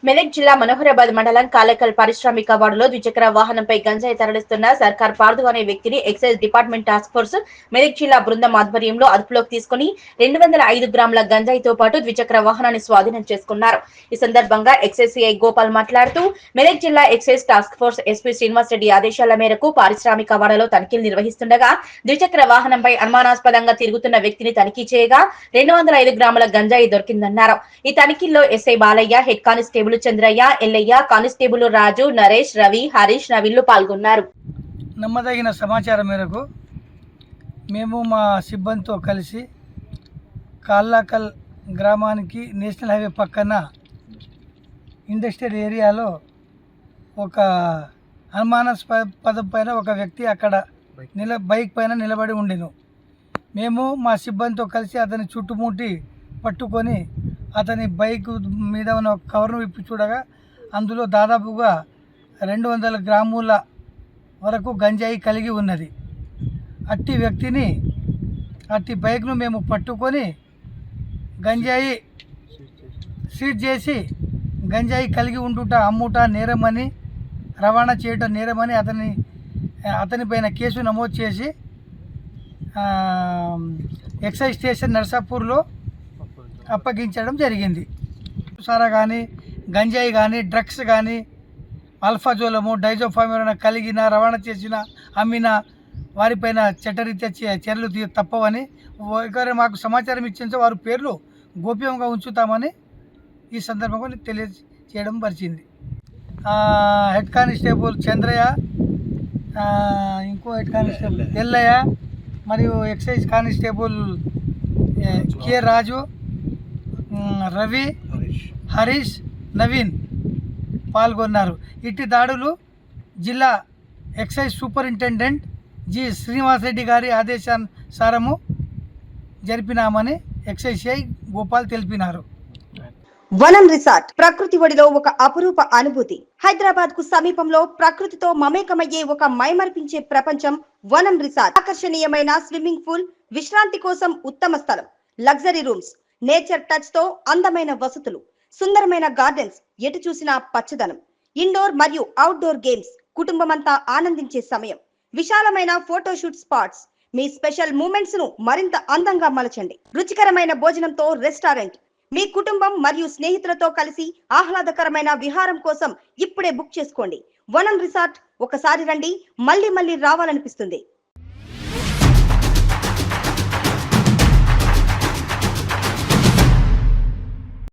మెదక్ జిల్లా మనోహరాబాద్ మండలం కాలేకల్ పారిశ్రామిక వార్డులో ద్విచక్ర వాహనంపై గంజాయి తరలిస్తున్న సర్కార్ పార్దు అనే వ్యక్తిని excise department task force Medak జిల్లా బృందం ఆధ్వర్యంలో అదుపులోకి తీసుకుని 205 గ్రాముల గంజాయితో పాటు ద్విచక్ర వాహనాన్ని స్వాధీనం చేసుకున్నారు. ఈ సందర్భంగా ఎక్సైజ్ సిఐ గోపాల్ మాట్లాడుతూ మెదక్ జిల్లా excise task force SP Srinivas Reddy ఆదేశాల మేరకు పారిశ్రామిక వాడలో తనిఖీలు నిర్వహిస్తుండగా ద్విచక్ర వాహనంపై అనుమానాస్పదంగా తిరుగుతున్న వ్యక్తిని తనిఖీ చేయగా 205 గ్రాముల గంజాయి దొరికిందన్నారు. ఈ తనిఖీల్లో SI Balayya, head constable Chandrayya, Yellayya, constable Raju, Naresh, Ravi, Harish, నవీన్లు పాల్గొన్నారు. నమ్మదగిన సమాచారం మేరకు మేము మా సిబ్బందితో కలిసి కాళ్ళకల్ గ్రామానికి నేషనల్ హైవే పక్కన ఇండస్ట్రియల్ ఏరియాలో ఒక అనుమానాస్పదం పైన ఒక వ్యక్తి అక్కడ బైక్ పైన నిలబడి ఉండెను. మేము మా సిబ్బందితో కలిసి అతని చుట్టుముట్టి పట్టుకొని అతని బైక్ మీద ఉన్న కవర్ను విప్పి చూడగా అందులో దాదాపుగా 200 గ్రాముల వరకు గంజాయి కలిగి ఉన్నది. అట్టి బైక్ను మేము పట్టుకొని గంజాయి సీజ్ చేసి గంజాయి కలిగి ఉండుట, అమ్ముట నేరమని, రవాణా చేయటం నేరమని అతని పైన కేసు నమోదు చేసి ఎక్సైజ్ స్టేషన్ నర్సాపూర్లో అప్పగించడం జరిగింది. సారా కానీ, గంజాయి కానీ, డ్రగ్స్ కానీ, అల్ఫాజోలము, డైజోఫామిన్ కలిగిన, రవాణా చేసిన, అమ్మిన వారిపైన చట్టరీత్యా చర్యలు తప్పవని మాకు సమాచారం ఇచ్చించే వారి పేర్లు గోప్యంగా ఉంచుతామని ఈ సందర్భంగా తెలియజేయడం పరిచింది. హెడ్ కానిస్టేబుల్ చంద్రయ్య, ఇంకో హెడ్ కానిస్టేబుల్ ఎల్లయ్య మరియు excise constable K Raju, Ravi, Harish, Naveen పాల్గొన్నారు. ఇట్టి దాడులు జిల్లా excise superintendent G Srinivas Reddy గారి ఆదేశానుసారము జరిపినామని ఎక్సైజ్ సిఐ గోపాల్ తెలిపినారు. వనం రిసార్ట్ ప్రకృతి ఒడిలో ఒక అపురూప అనుభూతి. హైదరాబాద్ కు సమీపంలో ప్రకృతితో మమేకమయ్యే ఒక మైమరిపించే ప్రపంచం వనం రిసార్ట్. ఆకర్షణీయమైన స్విమ్మింగ్ పూల్, విశ్రాంతి కోసం ఉత్తమ స్థలం, లగ్జరీ రూమ్స్, నేచర్ టచ్ తో అందమైన వసతులు, సుందరమైన గార్డెన్స్, ఎటు చూసినా పచ్చదనం, ఇండోర్ మరియు అవుట్డోర్ గేమ్స్, కుటుంబమంతా ఆనందించే సమయం, విశాలమైన ఫోటోషూట్ స్పాట్స్. మీ స్పెషల్ మూమెంట్స్ ను మరింత అందంగా మలచండి. రుచికరమైన భోజనంతో రెస్టారెంట్. మీ కుటుంబం మరియు స్నేహితులతో కలిసి ఆహ్లాదకరమైన విహారం కోసం ఇప్పుడే బుక్ చేసుకోండి. వనం రిసార్ట్ ఒకసారి రండి, మళ్ళీ రావాలనిపిస్తుంది.